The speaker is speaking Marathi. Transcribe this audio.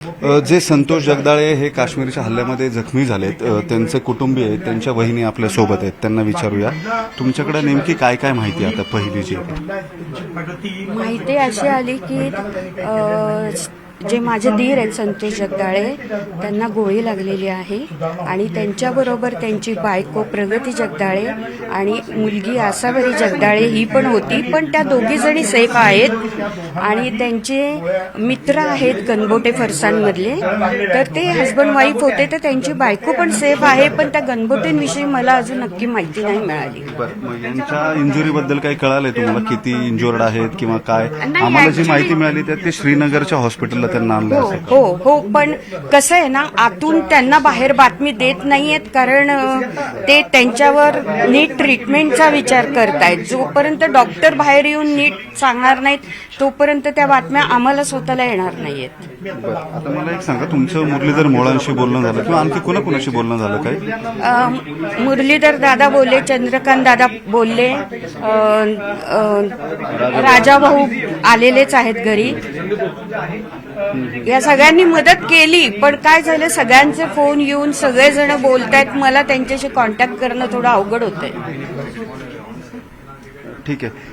जे संतोष जगदाळे हे काश्मीरच्या हल्ल्यामध्ये जखमी झालेत, त्यांचे कुटुंबीय आहेत, त्यांच्या वहिनी आपल्या सोबत आहेत, त्यांना विचारूया तुमच्याकडे नेमकी काय काय माहिती आता पहिली जी माहिती अशी आली की जे माझे दीर आहेत संतोष जगदाळे त्यांना गोळी लागलेली आहे आणि त्यांच्याबरोबर त्यांची बायको प्रगती जगदाळे आणि मुलगी आसावरी जगदाळे ही पण होती, पण त्या दोघी जणी सेफ आहेत आणि त्यांचे मित्र आहेत गणबोटे फरसाणमधले, तर ते हस्बंड वाईफ होते, तर त्यांची बायको पण सेफ आहे, पण त्या गणबोटेंविषयी मला अजून नक्की माहिती नाही मिळाली. मग यांच्या इंजुरीबद्दल काही कळालंय तुम्हाला, किती इंजुर्ड आहेत किंवा काय? नाही, आम्हाला जी माहिती मिळाली त्यात ते श्रीनगरच्या हॉस्पिटलला त्यांना आणलं हो असेल. हो हो, पण कसं आहे ना, आतून त्यांना बाहेर बातमी देत नाहीयेत, कारण ते त्यांच्यावर नीट ट्रीटमेंटचा विचार करतायत. जोपर्यंत डॉक्टर बाहेर येऊन नीट सांगणार नाहीत तोपर्यंत त्या बातम्या आम्हाला स्वतःला येणार नाहीयेत. आता मला एक सांगा, तुमचं मुरलीधर मोळांशी बोलणं झालं किंवा आणखी कुणाकुणाशी बोलणं झालं काय? मुरलीधर दादा बोलले, चंद्रकांत दादा बोलले, राजाभाऊ आलेलेच आहेत घरी. या सगळ्यांनी मदत केली, पण काय झालं, सगळ्यांचे फोन येऊन सगळेजण बोलतायत, मला त्यांच्याशी कॉन्टॅक्ट करणं थोडं अवघड होतंय. ठीक आहे.